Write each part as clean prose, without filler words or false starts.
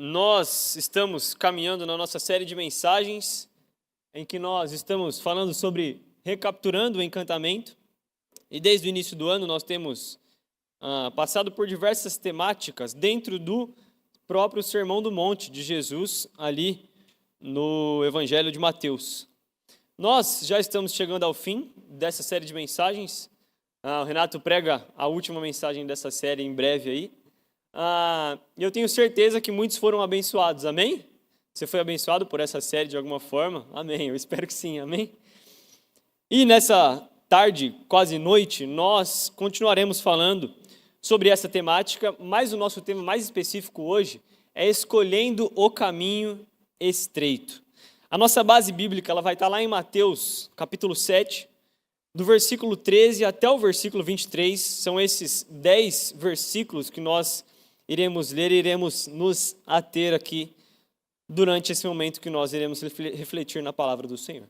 Nós estamos caminhando na nossa série de mensagens em que nós estamos falando sobre recapturando o encantamento. E desde o início do ano nós temos passado por diversas temáticas dentro do próprio Sermão do Monte de Jesus, ali no Evangelho de Mateus. Nós já estamos chegando ao fim dessa série de mensagens. O Renato prega a última mensagem dessa série em breve aí. Eu tenho certeza que muitos foram abençoados, amém? Você foi abençoado por essa série de alguma forma? Amém, eu espero que sim, amém? E nessa tarde, quase noite, nós continuaremos falando sobre essa temática, mas o nosso tema mais específico hoje é escolhendo o caminho estreito. A nossa base bíblica ela vai estar lá em Mateus, capítulo 7, do versículo 13 até o versículo 23, são esses 10 versículos que nós iremos ler e iremos nos ater aqui durante esse momento que nós iremos refletir na palavra do Senhor.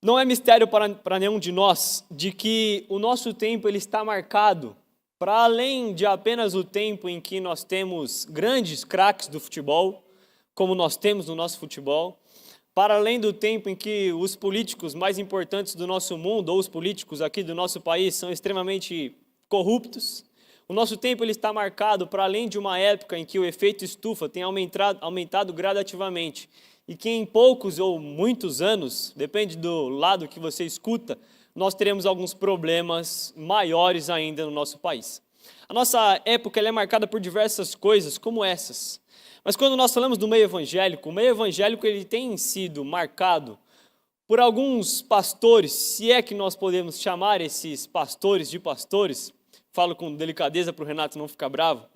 Não é mistério para nenhum de nós de que o nosso tempo ele está marcado para além de apenas o tempo em que nós temos grandes craques do futebol, como nós temos no nosso futebol, para além do tempo em que os políticos mais importantes do nosso mundo, ou os políticos aqui do nosso país, são extremamente corruptos. O nosso tempo ele está marcado para além de uma época em que o efeito estufa tem aumentado gradativamente e que em poucos ou muitos anos, depende do lado que você escuta, nós teremos alguns problemas maiores ainda no nosso país. A nossa época ela é marcada por diversas coisas como essas. Mas quando nós falamos do meio evangélico, o meio evangélico ele tem sido marcado por alguns pastores, se é que nós podemos chamar esses pastores de pastores, falo com delicadeza para o Renato não ficar bravo,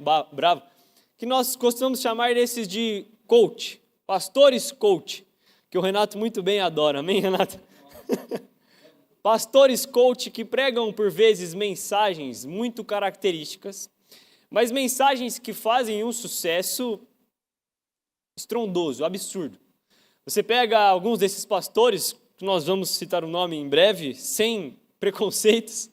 que nós costumamos chamar esses de coach, pastores coach, que o Renato muito bem adora, amém, Renato? Pastores coach que pregam por vezes mensagens muito características, mas mensagens que fazem um sucesso estrondoso, absurdo. Você pega alguns desses pastores, que nós vamos citar o nome em breve, sem preconceitos,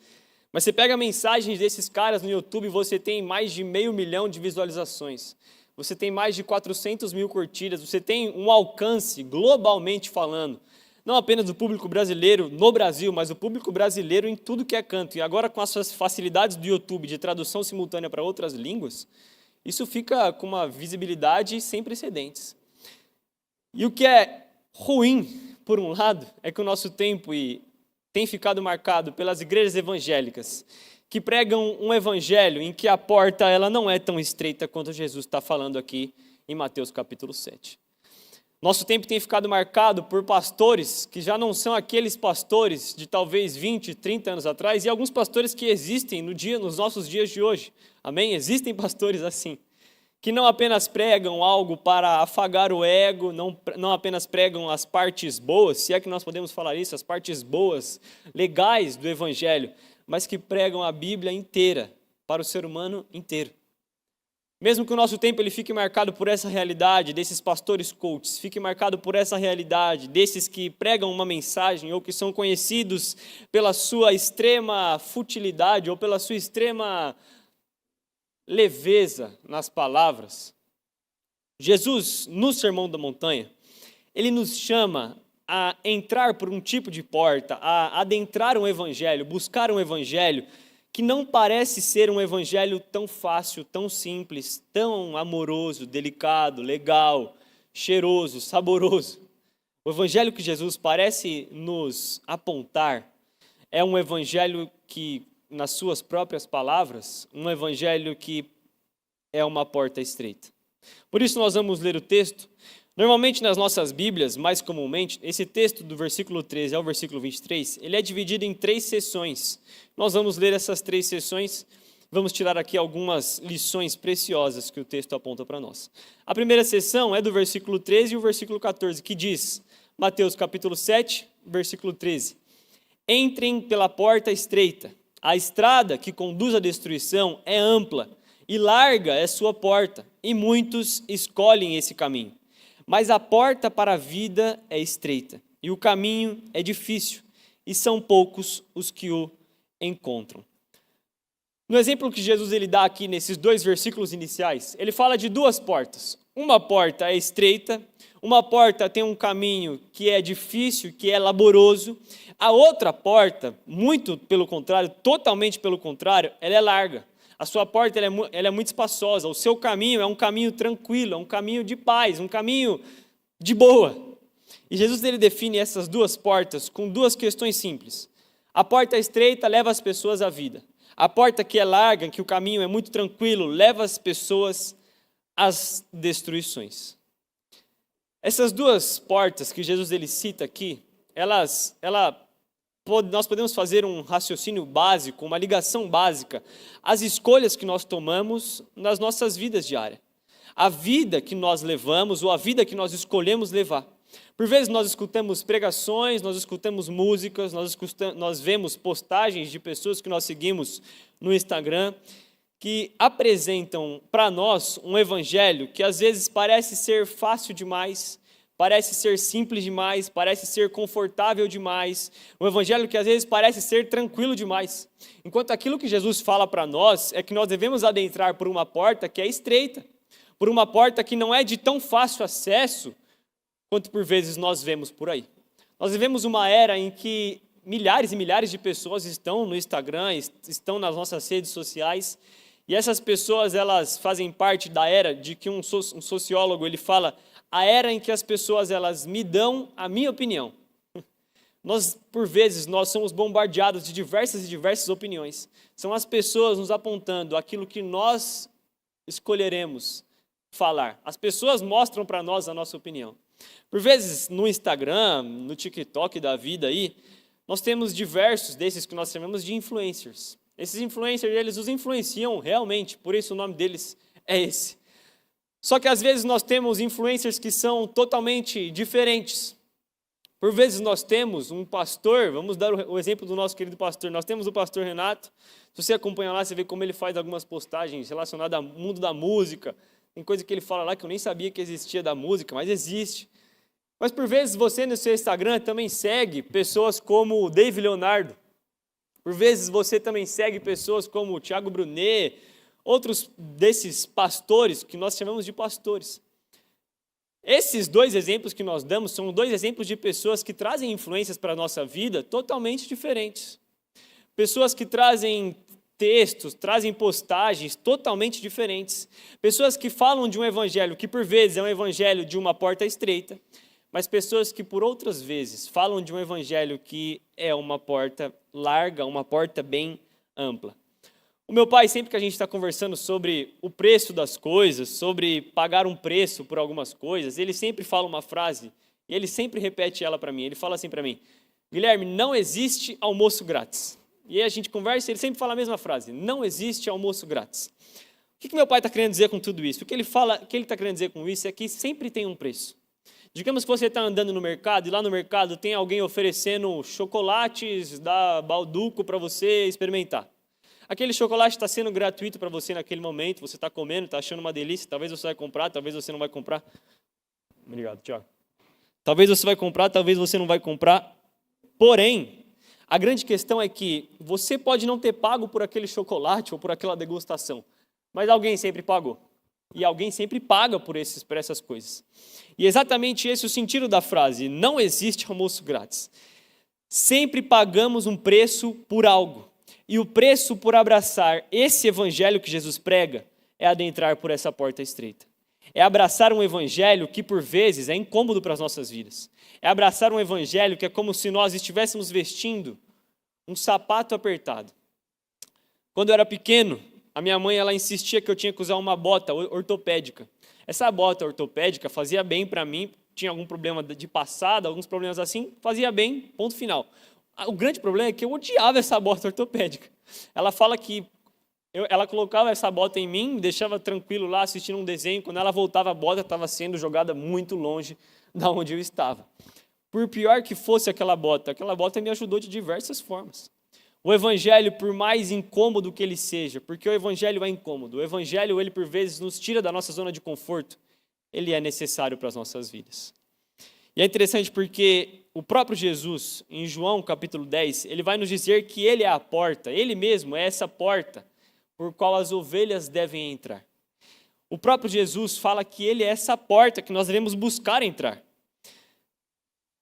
mas você pega mensagens desses caras no YouTube e você tem mais de 500 mil de visualizações. Você tem mais de 400 mil curtidas, você tem um alcance globalmente falando, não apenas do público brasileiro no Brasil, mas o público brasileiro em tudo que é canto. E agora com as facilidades do YouTube de tradução simultânea para outras línguas, isso fica com uma visibilidade sem precedentes. E o que é ruim, por um lado, é que o nosso tempo tem ficado marcado pelas igrejas evangélicas, que pregam um evangelho em que a porta ela não é tão estreita quanto Jesus está falando aqui em Mateus capítulo 7. Nosso tempo tem ficado marcado por pastores que já não são aqueles pastores de talvez 20, 30 anos atrás, e alguns pastores que existem nos nossos dias de hoje. Amém? Existem pastores assim, que não apenas pregam algo para afagar o ego, não apenas pregam as partes boas, se é que nós podemos falar isso, as partes boas, legais do evangelho, mas que pregam a Bíblia inteira, para o ser humano inteiro. Mesmo que o nosso tempo ele fique marcado por essa realidade desses pastores coaches, fique marcado por essa realidade desses que pregam uma mensagem ou que são conhecidos pela sua extrema futilidade ou pela sua extrema leveza nas palavras. Jesus, no Sermão da Montanha, ele nos chama a entrar por um tipo de porta, a adentrar um evangelho, buscar um evangelho que não parece ser um evangelho tão fácil, tão simples, tão amoroso, delicado, legal, cheiroso, saboroso. O evangelho que Jesus parece nos apontar é um evangelho que, nas suas próprias palavras, um evangelho que é uma porta estreita. Por isso nós vamos ler o texto. Normalmente nas nossas Bíblias, mais comumente, esse texto do versículo 13 ao versículo 23, ele é dividido em 3 sessões. Nós vamos ler essas 3 sessões, vamos tirar aqui algumas lições preciosas que o texto aponta para nós. A primeira sessão é do versículo 13 e o versículo 14, que diz, Mateus capítulo 7, versículo 13, entrem pela porta estreita, a estrada que conduz à destruição é ampla e larga é sua porta, e muitos escolhem esse caminho. Mas a porta para a vida é estreita, e o caminho é difícil, e são poucos os que o encontram. No exemplo que Jesus ele dá aqui nesses 2 versículos iniciais, ele fala de 2 portas. Uma porta é estreita, uma porta tem um caminho que é difícil, que é laboroso. A outra porta, muito pelo contrário, totalmente pelo contrário, ela é larga. A sua porta ela é muito espaçosa, o seu caminho é um caminho tranquilo, é um caminho de paz, um caminho de boa. E Jesus ele define essas 2 portas com 2 questões simples. A porta estreita leva as pessoas à vida. A porta que é larga, que o caminho é muito tranquilo, leva as pessoas às destruições. Essas 2 portas que Jesus ele cita aqui, nós podemos fazer um raciocínio básico, uma ligação básica às escolhas que nós tomamos nas nossas vidas diárias. A vida que nós levamos ou a vida que nós escolhemos levar. Por vezes nós escutamos pregações, nós escutamos músicas, nós vemos postagens de pessoas que nós seguimos no Instagram que apresentam para nós um evangelho que às vezes parece ser fácil demais, parece ser simples demais, parece ser confortável demais, um evangelho que às vezes parece ser tranquilo demais. Enquanto aquilo que Jesus fala para nós é que nós devemos adentrar por uma porta que é estreita, por uma porta que não é de tão fácil acesso quanto por vezes nós vemos por aí. Nós vivemos uma era em que milhares e milhares de pessoas estão no Instagram, estão nas nossas redes sociais, e essas pessoas elas fazem parte da era de que um sociólogo ele fala a era em que as pessoas elas me dão a minha opinião. Por vezes, nós somos bombardeados de diversas opiniões. São as pessoas nos apontando aquilo que nós escolheremos falar. As pessoas mostram para nós a nossa opinião. Por vezes, no Instagram, no TikTok da vida aí, nós temos diversos desses que nós chamamos de influencers. Esses influencers, eles nos influenciam realmente, por isso o nome deles é esse. Só que às vezes nós temos influencers que são totalmente diferentes. Por vezes nós temos um pastor, vamos dar o exemplo do nosso querido pastor, nós temos o pastor Renato, se você acompanha lá, você vê como ele faz algumas postagens relacionadas ao mundo da música, tem coisa que ele fala lá que eu nem sabia que existia da música, mas existe. Mas por vezes você no seu Instagram também segue pessoas como o David Leonardo, por vezes você também segue pessoas como o Thiago Brunet, outros desses pastores que nós chamamos de pastores. Esses 2 exemplos que nós damos são 2 exemplos de pessoas que trazem influências para a nossa vida totalmente diferentes. Pessoas que trazem textos, trazem postagens totalmente diferentes. Pessoas que falam de um evangelho que por vezes é um evangelho de uma porta estreita, mas pessoas que por outras vezes falam de um evangelho que é uma porta larga, uma porta bem ampla. O meu pai, sempre que a gente está conversando sobre o preço das coisas, sobre pagar um preço por algumas coisas, ele sempre fala uma frase, e ele sempre repete ela para mim. Ele fala assim para mim: Guilherme, não existe almoço grátis. E aí a gente conversa e ele sempre fala a mesma frase: não existe almoço grátis. O que meu pai está querendo dizer com tudo isso? O que ele está querendo dizer com isso é que sempre tem um preço. Digamos que você está andando no mercado e lá no mercado tem alguém oferecendo chocolates da Balduco para você experimentar. Aquele chocolate está sendo gratuito para você naquele momento, você está comendo, está achando uma delícia, talvez você vai comprar, talvez você não vai comprar. Obrigado, Tiago. Talvez você vai comprar, talvez você não vai comprar. Porém, a grande questão é que você pode não ter pago por aquele chocolate ou por aquela degustação, mas alguém sempre pagou. E alguém sempre paga por essas coisas. E exatamente esse é o sentido da frase: não existe almoço grátis. Sempre pagamos um preço por algo. E o preço por abraçar esse evangelho que Jesus prega é adentrar por essa porta estreita. É abraçar um evangelho que por vezes é incômodo para as nossas vidas. É abraçar um evangelho que é como se nós estivéssemos vestindo um sapato apertado. Quando eu era pequeno, a minha mãe ela insistia que eu tinha que usar uma bota ortopédica. Essa bota ortopédica fazia bem para mim, tinha algum problema de passada, alguns problemas assim, fazia bem, ponto final. O grande problema é que eu odiava essa bota ortopédica. Ela fala que ela colocava essa bota em mim, me deixava tranquilo lá assistindo um desenho, quando ela voltava a bota estava sendo jogada muito longe da onde eu estava. Por pior que fosse aquela bota me ajudou de diversas formas. O evangelho, por mais incômodo que ele seja, porque o evangelho é incômodo, o evangelho, ele por vezes nos tira da nossa zona de conforto, ele é necessário para as nossas vidas. E é interessante porque o próprio Jesus, em João capítulo 10, ele vai nos dizer que ele é a porta, ele mesmo é essa porta por qual as ovelhas devem entrar. O próprio Jesus fala que ele é essa porta que nós devemos buscar entrar.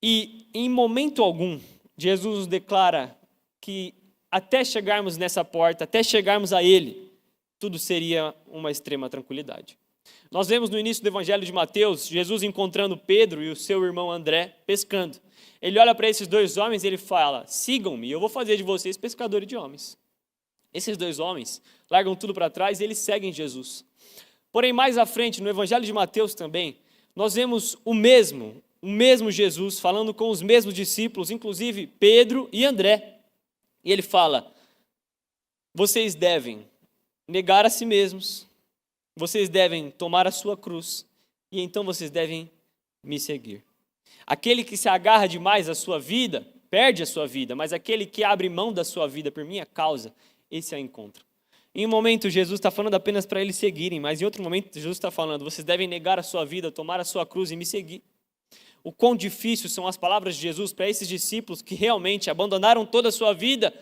E em momento algum, Jesus nos declara que até chegarmos nessa porta, até chegarmos a ele, tudo seria uma extrema tranquilidade. Nós vemos no início do Evangelho de Mateus, Jesus encontrando Pedro e o seu irmão André pescando. Ele olha para esses dois homens e ele fala: sigam-me, eu vou fazer de vocês pescadores de homens. Esses dois homens largam tudo para trás e eles seguem Jesus. Porém, mais à frente, no Evangelho de Mateus também, nós vemos o mesmo Jesus falando com os mesmos discípulos, inclusive Pedro e André. E ele fala: vocês devem negar a si mesmos, vocês devem tomar a sua cruz, e então vocês devem me seguir. Aquele que se agarra demais à sua vida, perde a sua vida, mas aquele que abre mão da sua vida por minha causa, esse a encontra. Em um momento, Jesus está falando apenas para eles seguirem, mas em outro momento, Jesus está falando: vocês devem negar a sua vida, tomar a sua cruz e me seguir. O quão difícil são as palavras de Jesus para esses discípulos que realmente abandonaram toda a sua vida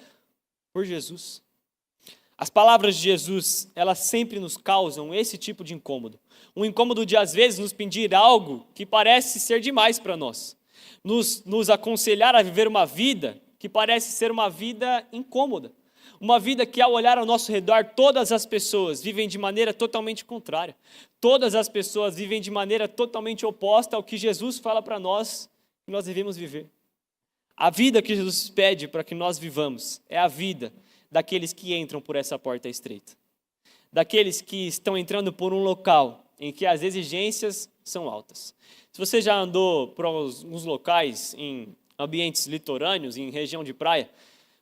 por Jesus. As palavras de Jesus, elas sempre nos causam esse tipo de incômodo. Um incômodo de, às vezes, nos pedir algo que parece ser demais para nós. Nos aconselhar a viver uma vida que parece ser uma vida incômoda. Uma vida que, ao olhar ao nosso redor, todas as pessoas vivem de maneira totalmente contrária. Todas as pessoas vivem de maneira totalmente oposta ao que Jesus fala para nós que nós devemos viver. A vida que Jesus pede para que nós vivamos é a vida daqueles que entram por essa porta estreita. Daqueles que estão entrando por um local em que as exigências são altas. Se você já andou por alguns locais em ambientes litorâneos, em região de praia,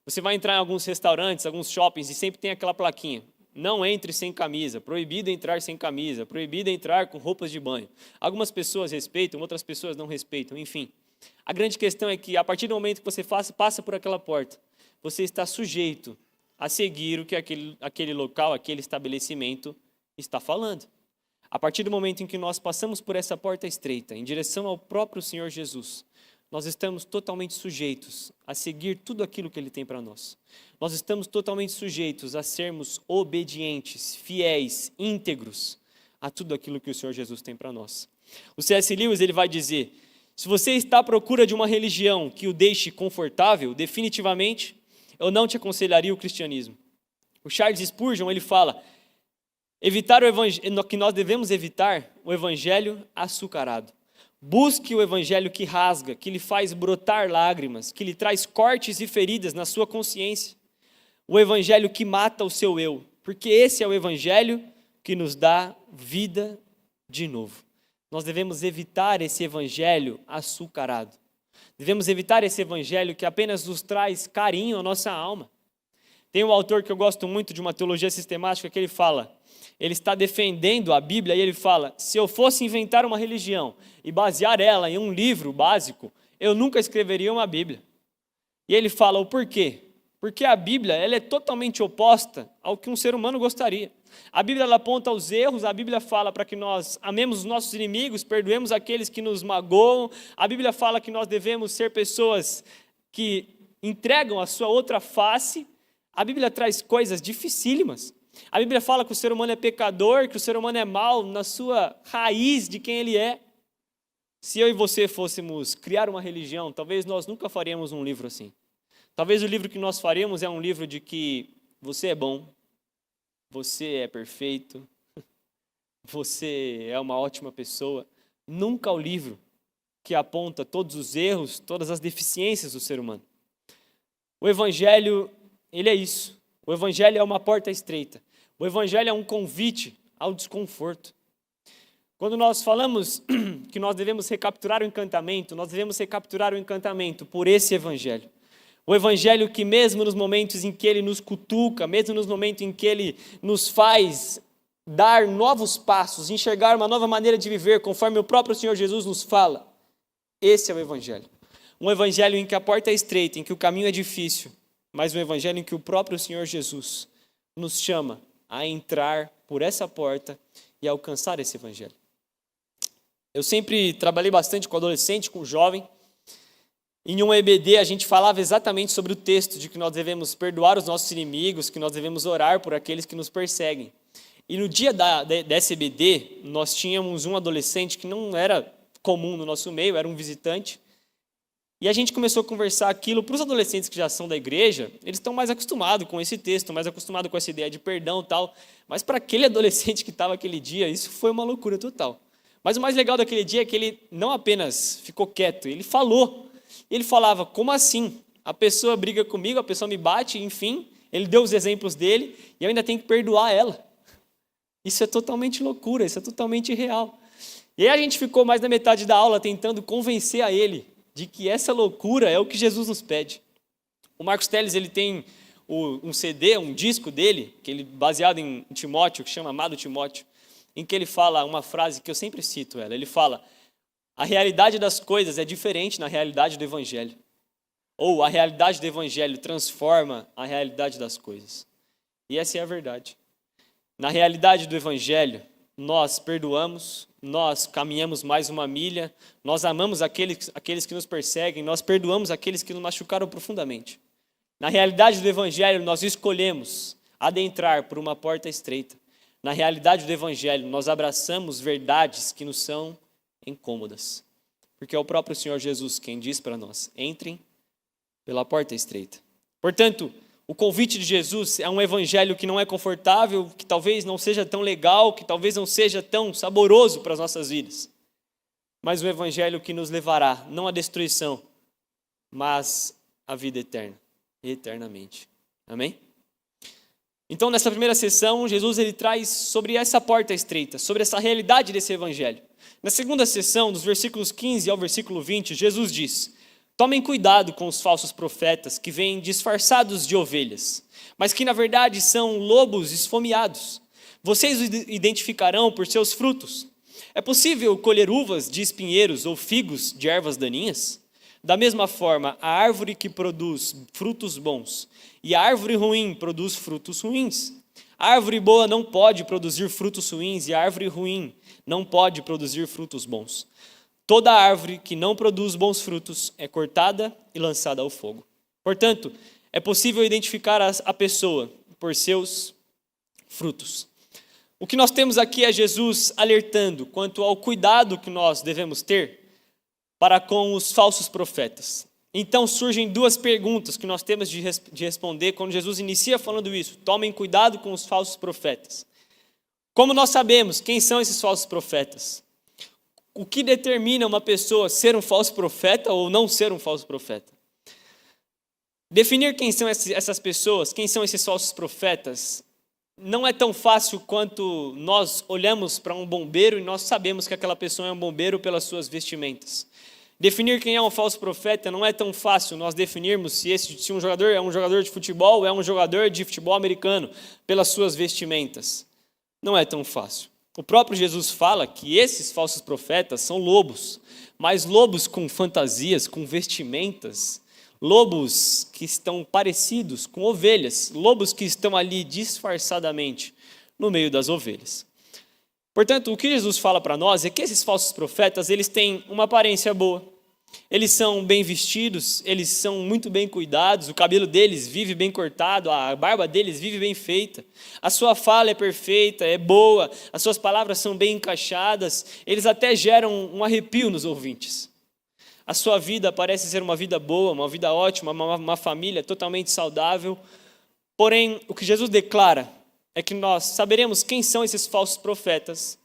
você vai entrar em alguns restaurantes, alguns shoppings, e sempre tem aquela plaquinha: não entre sem camisa, proibido entrar sem camisa, proibido entrar com roupas de banho. Algumas pessoas respeitam, outras pessoas não respeitam, enfim. A grande questão é que, a partir do momento que você passa por aquela porta, você está sujeito a seguir o que aquele local, aquele estabelecimento está falando. A partir do momento em que nós passamos por essa porta estreita, em direção ao próprio Senhor Jesus, nós estamos totalmente sujeitos a seguir tudo aquilo que Ele tem para nós. Nós estamos totalmente sujeitos a sermos obedientes, fiéis, íntegros a tudo aquilo que o Senhor Jesus tem para nós. O C.S. Lewis, ele vai dizer: se você está à procura de uma religião que o deixe confortável, definitivamente, eu não te aconselharia o cristianismo. O Charles Spurgeon, ele fala que nós devemos evitar o evangelho açucarado. Busque o evangelho que rasga, que lhe faz brotar lágrimas, que lhe traz cortes e feridas na sua consciência. O evangelho que mata o seu eu, porque esse é o evangelho que nos dá vida de novo. Nós devemos evitar esse evangelho açucarado. Devemos evitar esse evangelho que apenas nos traz carinho à nossa alma. Tem um autor que eu gosto muito, de uma teologia sistemática, que ele fala, ele está defendendo a Bíblia e ele fala: se eu fosse inventar uma religião e basear ela em um livro básico, eu nunca escreveria uma Bíblia. E ele fala o porquê. Porque a Bíblia, ela é totalmente oposta ao que um ser humano gostaria. A Bíblia, ela aponta aos erros, a Bíblia fala para que nós amemos os nossos inimigos, perdoemos aqueles que nos magoam. A Bíblia fala que nós devemos ser pessoas que entregam a sua outra face. A Bíblia traz coisas dificílimas. A Bíblia fala que o ser humano é pecador, que o ser humano é mau na sua raiz de quem ele é. Se eu e você fôssemos criar uma religião, talvez nós nunca faríamos um livro assim. Talvez o livro que nós faremos é um livro de que você é bom, você é perfeito, você é uma ótima pessoa. Nunca o livro que aponta todos os erros, todas as deficiências do ser humano. O Evangelho, ele é isso. O Evangelho é uma porta estreita. O Evangelho é um convite ao desconforto. Quando nós falamos que nós devemos recapturar o encantamento, nós devemos recapturar o encantamento por esse Evangelho. O Evangelho que mesmo nos momentos em que Ele nos cutuca, mesmo nos momentos em que Ele nos faz dar novos passos, enxergar uma nova maneira de viver, conforme o próprio Senhor Jesus nos fala, esse é o Evangelho. Um Evangelho em que a porta é estreita, em que o caminho é difícil, mas um Evangelho em que o próprio Senhor Jesus nos chama a entrar por essa porta e alcançar esse Evangelho. Eu sempre trabalhei bastante com adolescente, com jovem, Em um EBD a gente falava exatamente sobre o texto de que nós devemos perdoar os nossos inimigos, que nós devemos orar por aqueles que nos perseguem. E no dia dessa EBD, nós tínhamos um adolescente que não era comum no nosso meio, era um visitante. E a gente começou a conversar aquilo. Para os adolescentes que já são da igreja, eles estão mais acostumados com esse texto, mais acostumados com essa ideia de perdão e tal. Mas para aquele adolescente que estava aquele dia, isso foi uma loucura total. Mas o mais legal daquele dia é que ele não apenas ficou quieto, ele falou. Ele falava, como assim? A pessoa briga comigo, a pessoa me bate, enfim. Ele deu os exemplos dele e eu ainda tenho que perdoar ela. Isso é totalmente loucura, isso é totalmente irreal. E aí a gente ficou mais da metade da aula tentando convencer a ele de que essa loucura é o que Jesus nos pede. O Marcos Telles, ele tem um CD, um disco dele, que ele baseado em Timóteo, que chama Amado Timóteo, em que ele fala uma frase que eu sempre cito ela. Ele fala, a realidade das coisas é diferente na realidade do Evangelho. Ou a realidade do Evangelho transforma a realidade das coisas. E essa é a verdade. Na realidade do Evangelho, nós perdoamos, nós caminhamos mais uma milha, nós amamos aqueles que nos perseguem, nós perdoamos aqueles que nos machucaram profundamente. Na realidade do Evangelho, nós escolhemos adentrar por uma porta estreita. Na realidade do Evangelho, nós abraçamos verdades que nos são incômodas. Porque é o próprio Senhor Jesus quem diz para nós, entrem pela porta estreita. Portanto, o convite de Jesus é um evangelho que não é confortável, que talvez não seja tão legal, que talvez não seja tão saboroso para as nossas vidas. Mas um evangelho que nos levará, não à destruição, mas à vida eterna, eternamente. Amém? Então, nessa primeira sessão, Jesus ele traz sobre essa porta estreita, sobre essa realidade desse evangelho. Na segunda sessão, dos versículos 15 ao versículo 20, Jesus diz, tomem cuidado com os falsos profetas que vêm disfarçados de ovelhas, mas que na verdade são lobos esfomeados. Vocês os identificarão por seus frutos. É possível colher uvas de espinheiros ou figos de ervas daninhas? Da mesma forma, a árvore que produz frutos bons e a árvore ruim produz frutos ruins. A árvore boa não pode produzir frutos ruins e a árvore ruim não pode produzir frutos bons. Toda árvore que não produz bons frutos é cortada e lançada ao fogo. Portanto, é possível identificar a pessoa por seus frutos. O que nós temos aqui é Jesus alertando quanto ao cuidado que nós devemos ter para com os falsos profetas. Então surgem duas perguntas que nós temos de responder quando Jesus inicia falando isso. Tomem cuidado com os falsos profetas. Como nós sabemos quem são esses falsos profetas? O que determina uma pessoa ser um falso profeta ou não ser um falso profeta? Definir quem são essas pessoas, quem são esses falsos profetas, não é tão fácil quanto nós olhamos para um bombeiro e nós sabemos que aquela pessoa é um bombeiro pelas suas vestimentas. Definir quem é um falso profeta não é tão fácil nós definirmos se um jogador é um jogador de futebol ou é um jogador de futebol americano pelas suas vestimentas. Não é tão fácil. O próprio Jesus fala que esses falsos profetas são lobos, mas lobos com fantasias, com vestimentas, lobos que estão parecidos com ovelhas, lobos que estão ali disfarçadamente no meio das ovelhas. Portanto, o que Jesus fala para nós é que esses falsos profetas, eles têm uma aparência boa, eles são bem vestidos, eles são muito bem cuidados, o cabelo deles vive bem cortado, a barba deles vive bem feita, a sua fala é perfeita, é boa, as suas palavras são bem encaixadas, eles até geram um arrepio nos ouvintes. A sua vida parece ser uma vida boa, uma vida ótima, uma família totalmente saudável, porém, o que Jesus declara é que nós saberemos quem são esses falsos profetas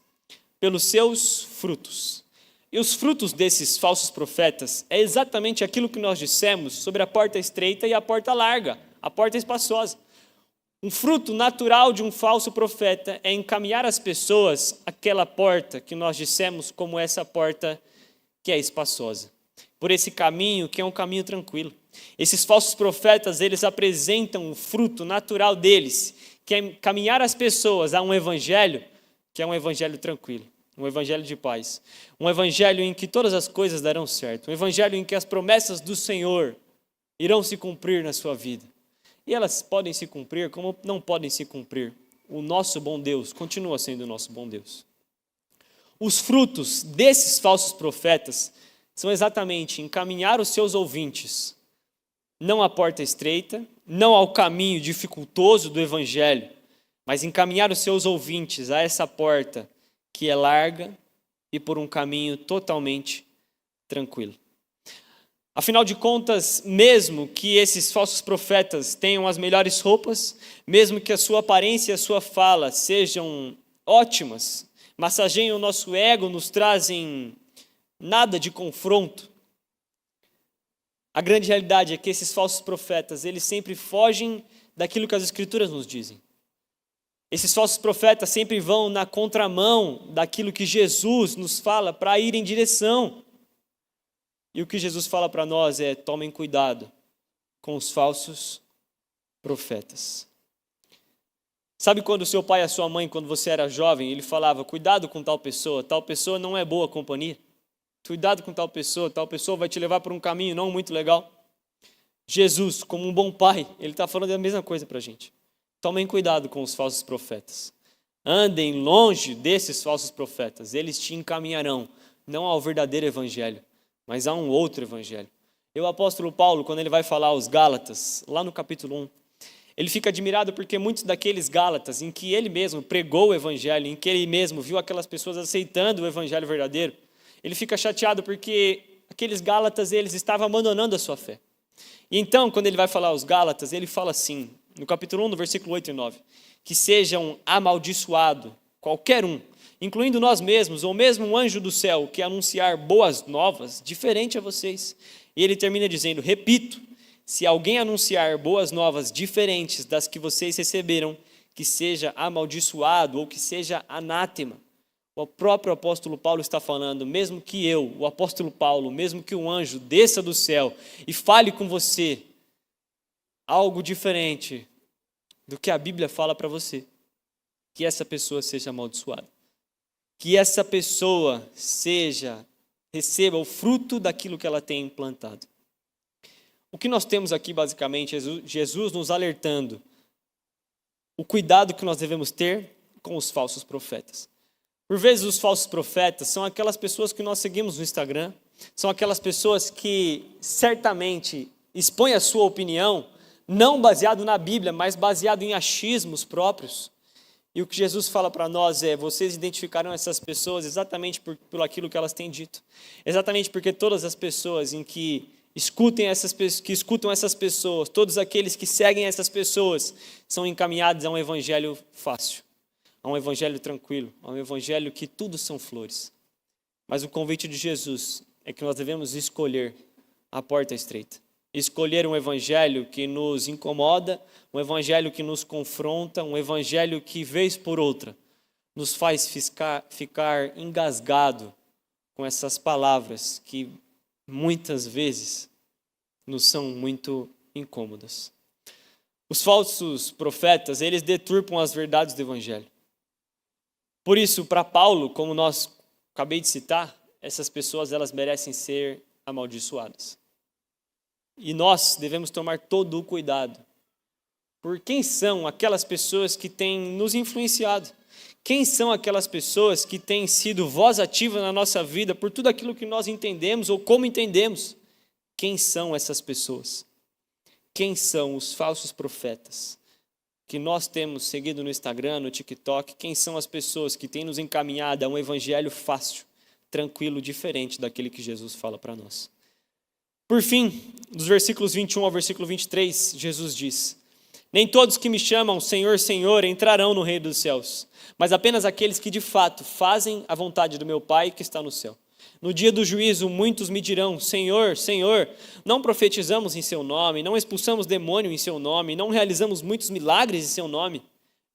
pelos seus frutos. E os frutos desses falsos profetas é exatamente aquilo que nós dissemos sobre a porta estreita e a porta larga, a porta espaçosa. Um fruto natural de um falso profeta é encaminhar as pessoas àquela porta que nós dissemos como essa porta que é espaçosa. Por esse caminho que é um caminho tranquilo. Esses falsos profetas, eles apresentam o fruto natural deles, que é encaminhar as pessoas a um evangelho que é um evangelho tranquilo. Um evangelho de paz, um evangelho em que todas as coisas darão certo, um evangelho em que as promessas do Senhor irão se cumprir na sua vida. E elas podem se cumprir como não podem se cumprir. O nosso bom Deus continua sendo o nosso bom Deus. Os frutos desses falsos profetas são exatamente encaminhar os seus ouvintes não à porta estreita, não ao caminho dificultoso do evangelho, mas encaminhar os seus ouvintes a essa porta que é larga e por um caminho totalmente tranquilo. Afinal de contas, mesmo que esses falsos profetas tenham as melhores roupas, mesmo que a sua aparência e a sua fala sejam ótimas, massageiem o nosso ego, nos trazem nada de confronto, a grande realidade é que esses falsos profetas, eles sempre fogem daquilo que as Escrituras nos dizem. Esses falsos profetas sempre vão na contramão daquilo que Jesus nos fala para ir em direção. E o que Jesus fala para nós é: tomem cuidado com os falsos profetas. Sabe quando o seu pai e a sua mãe, quando você era jovem, ele falava: cuidado com tal pessoa não é boa companhia. Cuidado com tal pessoa vai te levar por um caminho não muito legal. Jesus, como um bom pai, ele está falando a mesma coisa para a gente. Tomem cuidado com os falsos profetas. Andem longe desses falsos profetas. Eles te encaminharão não ao verdadeiro evangelho, mas a um outro evangelho. E o apóstolo Paulo, quando ele vai falar aos Gálatas, lá no capítulo 1, ele fica admirado porque muitos daqueles Gálatas, em que ele mesmo pregou o evangelho, em que ele mesmo viu aquelas pessoas aceitando o evangelho verdadeiro, ele fica chateado porque aqueles Gálatas, eles estavam abandonando a sua fé. E então, quando ele vai falar aos Gálatas, ele fala assim, no capítulo 1, no versículo 8 e 9, que sejam amaldiçoado qualquer um, incluindo nós mesmos, ou mesmo um anjo do céu, que anunciar boas novas, diferente a vocês. E ele termina dizendo, repito, se alguém anunciar boas novas diferentes das que vocês receberam, que seja amaldiçoado ou que seja anátema. O próprio apóstolo Paulo está falando, mesmo que eu, o apóstolo Paulo, mesmo que um anjo desça do céu e fale com você algo diferente do que a Bíblia fala para você, que essa pessoa seja amaldiçoada. Que essa pessoa receba o fruto daquilo que ela tem implantado. O que nós temos aqui basicamente é Jesus nos alertando o cuidado que nós devemos ter com os falsos profetas. Por vezes os falsos profetas são aquelas pessoas que nós seguimos no Instagram, são aquelas pessoas que certamente expõem a sua opinião, não baseado na Bíblia, mas baseado em achismos próprios. E o que Jesus fala para nós é, vocês identificarão essas pessoas exatamente por aquilo que elas têm dito. Exatamente porque todas as pessoas que escutam essas pessoas, todos aqueles que seguem essas pessoas, são encaminhados a um evangelho fácil. A um evangelho tranquilo, a um evangelho que tudo são flores. Mas o convite de Jesus é que nós devemos escolher a porta estreita. Escolher um evangelho que nos incomoda, um evangelho que nos confronta, um evangelho que, vez por outra, nos faz ficar engasgado com essas palavras que muitas vezes nos são muito incômodas. Os falsos profetas, eles deturpam as verdades do evangelho. Por isso, para Paulo, como nós acabei de citar, essas pessoas elas merecem ser amaldiçoadas. E nós devemos tomar todo o cuidado. Por quem são aquelas pessoas que têm nos influenciado? Quem são aquelas pessoas que têm sido voz ativa na nossa vida por tudo aquilo que nós entendemos ou como entendemos? Quem são essas pessoas? Quem são os falsos profetas que nós temos seguido no Instagram, no TikTok? Quem são as pessoas que têm nos encaminhado a um evangelho fácil, tranquilo, diferente daquele que Jesus fala para nós? Por fim, dos versículos 21 ao versículo 23, Jesus diz: nem todos que me chamam Senhor, Senhor entrarão no reino dos céus, mas apenas aqueles que de fato fazem a vontade do meu Pai que está no céu. No dia do juízo, muitos me dirão: Senhor, Senhor, não profetizamos em seu nome, não expulsamos demônio em seu nome, não realizamos muitos milagres em seu nome?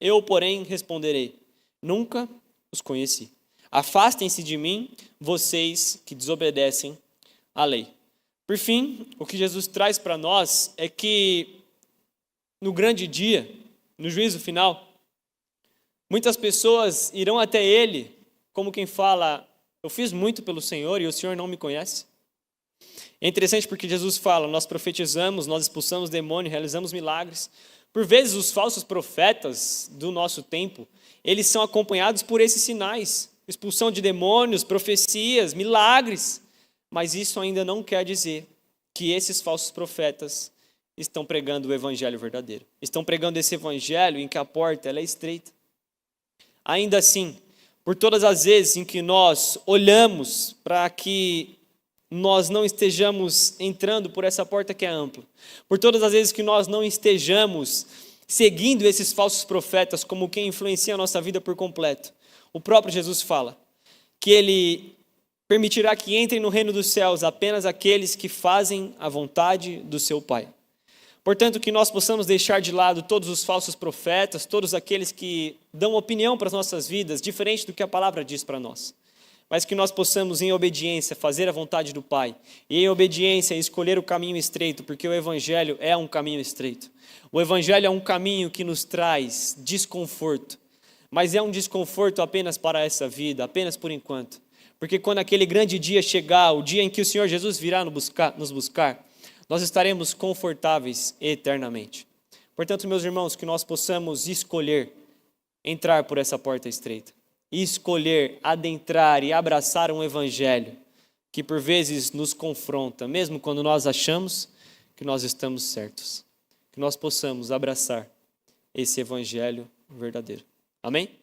Eu, porém, responderei: nunca os conheci. Afastem-se de mim, vocês que desobedecem à lei. Por fim, o que Jesus traz para nós é que no grande dia, no juízo final, muitas pessoas irão até ele como quem fala: eu fiz muito pelo Senhor e o Senhor não me conhece. É interessante porque Jesus fala: nós profetizamos, nós expulsamos demônio, realizamos milagres. Por vezes os falsos profetas do nosso tempo, eles são acompanhados por esses sinais: expulsão de demônios, profecias, milagres. Mas isso ainda não quer dizer que esses falsos profetas estão pregando o evangelho verdadeiro. Estão pregando esse evangelho em que a porta ela é estreita. Ainda assim, por todas as vezes em que nós olhamos para que nós não estejamos entrando por essa porta que é ampla, por todas as vezes que nós não estejamos seguindo esses falsos profetas como quem influencia a nossa vida por completo, o próprio Jesus fala que Ele permitirá que entrem no reino dos céus apenas aqueles que fazem a vontade do seu Pai. Portanto, que nós possamos deixar de lado todos os falsos profetas, todos aqueles que dão opinião para as nossas vidas, diferente do que a palavra diz para nós. Mas que nós possamos, em obediência, fazer a vontade do Pai. E em obediência, escolher o caminho estreito, porque o Evangelho é um caminho estreito. O Evangelho é um caminho que nos traz desconforto. Mas é um desconforto apenas para essa vida, apenas por enquanto. Porque quando aquele grande dia chegar, o dia em que o Senhor Jesus virá nos buscar, nós estaremos confortáveis eternamente. Portanto, meus irmãos, que nós possamos escolher entrar por essa porta estreita. E escolher adentrar e abraçar um evangelho que por vezes nos confronta, mesmo quando nós achamos que nós estamos certos. Que nós possamos abraçar esse evangelho verdadeiro. Amém?